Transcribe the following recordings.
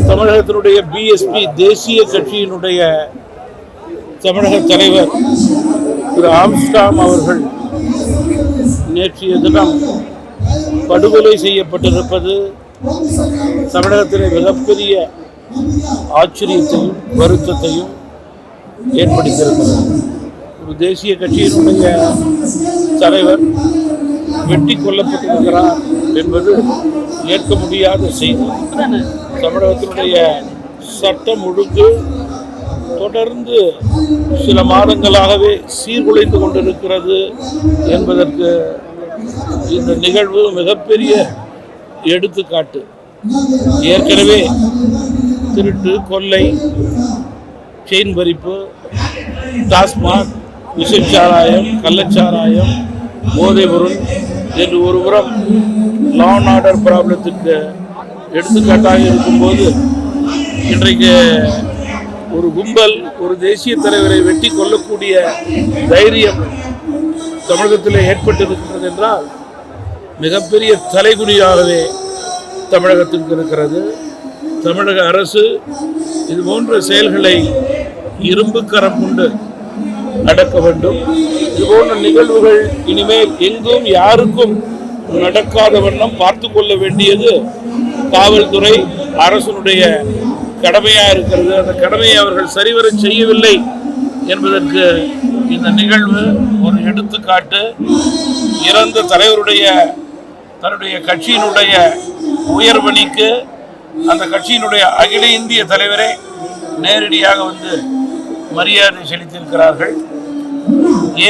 தமிழகத்தினுடைய பிஎஸ்பி தேசிய கட்சியினுடைய தமிழக தலைவர் திரு ஆம்ஸ்ட்ராங் அவர்கள் நேற்றைய தினம் படுகொலை செய்யப்பட்டிருப்பது தமிழகத்திலே மிகப்பெரிய ஆச்சரியத்தையும் வருத்தத்தையும் ஏற்படுத்தியிருக்கிறது. ஒரு தேசிய கட்சியினுடைய தலைவர் வெட்டி கொல்லப்பட்டிருக்கிறார் என்பது ஏற்க முடியாத செய்தி. தமிழகத்தினுடைய சட்டம் ஒழுங்கு தொடர்ந்து சில மாதங்களாகவே சீர்குலைந்து கொண்டிருக்கிறது என்பதற்கு இந்த நிகழ்வு மிகப்பெரிய எடுத்துக்காட்டு. ஏற்கனவே திருட்டு, கொள்ளை, செயின் பறிப்பு, டாஸ்மாக், விஷச்சாராயம், கள்ளச்சாராயம், போதைப்பொருள் என்று ஒருபுறம் லா அண்ட் ஆர்டர் ப்ராப்ளத்திற்கு எடுத்துக்காட்டாக இருக்கும்போது, இன்றைக்கு ஒரு கும்பல் ஒரு தேசிய தலைவரை வெட்டி கொள்ளக்கூடிய தைரியம் தமிழகத்தில் ஏற்பட்டிருக்கிறது என்றால் மிகப்பெரிய தலைகுனியாகவே தமிழகத்திற்கு இருக்கிறது. தமிழக அரசு இது போன்ற செயல்களை இரும்பு கரம் கொண்டு நடக்க வேண்டும். இதுபோன்ற நிகழ்வுகள் இனிமேல் எங்கும் யாருக்கும் நடக்காத வண்ணம் பார்த்து கொள்ள வேண்டியது காவல்துறை அரசனுடைய கடமையாக இருக்கிறது. அந்த கடமையை அவர்கள் சரிவர செய்யவில்லை என்பதற்கு இந்த நிகழ்வு ஒரு எடுத்துக்காட்டு. இறந்த தலைவருடைய தன்னுடைய கட்சியினுடைய உயர்வணிக்கு அந்த கட்சியினுடைய அகில இந்திய தலைவரை நேரடியாக வந்து மரியாதை செலுத்தியிருக்கிறார்கள்.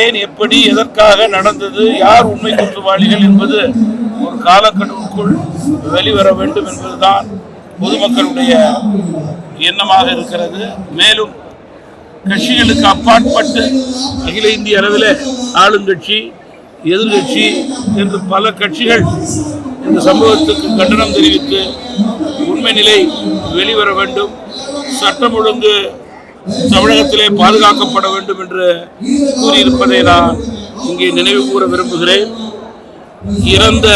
ஏன், எப்படி, எதற்காக நடந்தது, யார் உண்மை குற்றவாளிகள் என்பது ஒரு காலக்கெடுவுக்குள் வெளிவர வேண்டும் என்பதுதான் பொதுமக்களுடைய எண்ணமாக இருக்கிறது. மேலும் கட்சிகளுக்கு அப்பாற்பட்டு அகில இந்திய அளவில் ஆளுங்கட்சி, எதிர்கட்சி என்று பல கட்சிகள் இந்த சம்பவத்துக்கு கண்டனம் தெரிவித்து உண்மை நிலை வெளிவர வேண்டும், சட்டம் ஒழுங்கு தமிழகத்திலே பாதுகாக்கப்பட வேண்டும் என்று கூறியிருப்பதை நான் இங்கே நினைவு கூற விரும்புகிறேன். இறந்த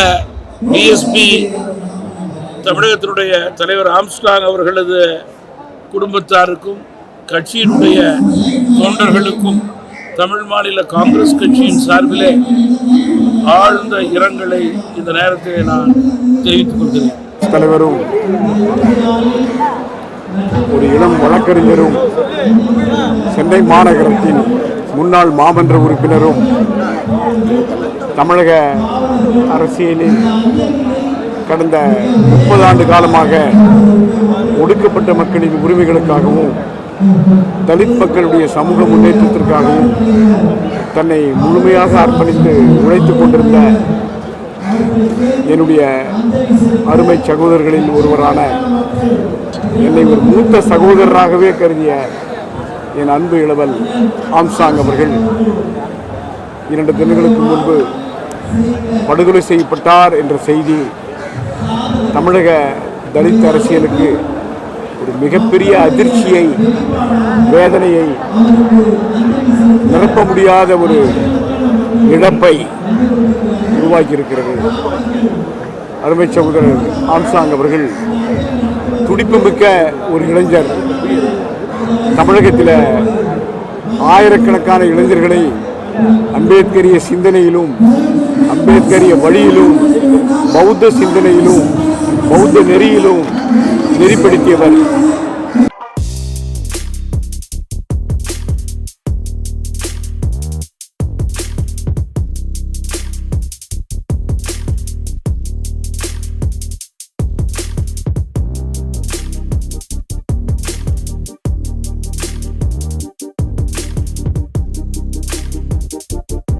பிஎஸ்பி தமிழகத்தினுடைய தலைவர் ஆம்ஸ்ட்ராங் அவர்களது குடும்பத்தாருக்கும் கட்சியினுடைய தொண்டர்களுக்கும் தமிழ் மாநில காங்கிரஸ் கட்சியின் சார்பிலே ஆழ்ந்த இரங்கலை இந்த நேரத்தில் நான் தெரிவித்துக் கொள்கிறேன். தலைவரும் ஒரு இளம் வழக்கறிஞரும் சென்னை மாநகரத்தின் முன்னாள் மாமன்ற உறுப்பினரும் தமிழக அரசியலில் கடந்த 30 ஆண்டு காலமாக ஒடுக்கப்பட்ட மக்களின் உரிமைகளுக்காகவும் தலித் மக்களுடைய சமூக முன்னேற்றத்திற்காகவும் தன்னை முழுமையாக அர்ப்பணித்து உழைத்துக் கொண்டிருந்த என்னுடைய அருமை சகோதரர்களில் ஒருவரான, என்னை ஒரு மூத்த சகோதரராகவே கருதிய என் அன்பு இளவல் ஆம்ஸ்ட்ராங் அவர்கள் 2 தினங்களுக்கு முன்பு படுகொலை செய்யப்பட்டார் என்ற செய்தி தமிழக தலித் அரசியலுக்கு ஒரு மிகப்பெரிய அதிர்ச்சியை, வேதனையை, நிரப்ப முடியாத ஒரு இழப்பை உருவாக்கியிருக்கிறது. அருமை சகோதரர் ஆம்ஸ்ட்ராங் அவர்கள் துடிப்புமிக்க ஒரு இளைஞர். தமிழகத்தில் ஆயிரக்கணக்கான இளைஞர்களை அம்பேத்கரிய சிந்தனையிலும், அம்பேத்கரிய வழியிலும், பௌத்த சிந்தனையிலும், பௌத்த நெறியிலும் நெறிப்படுத்தியவர்.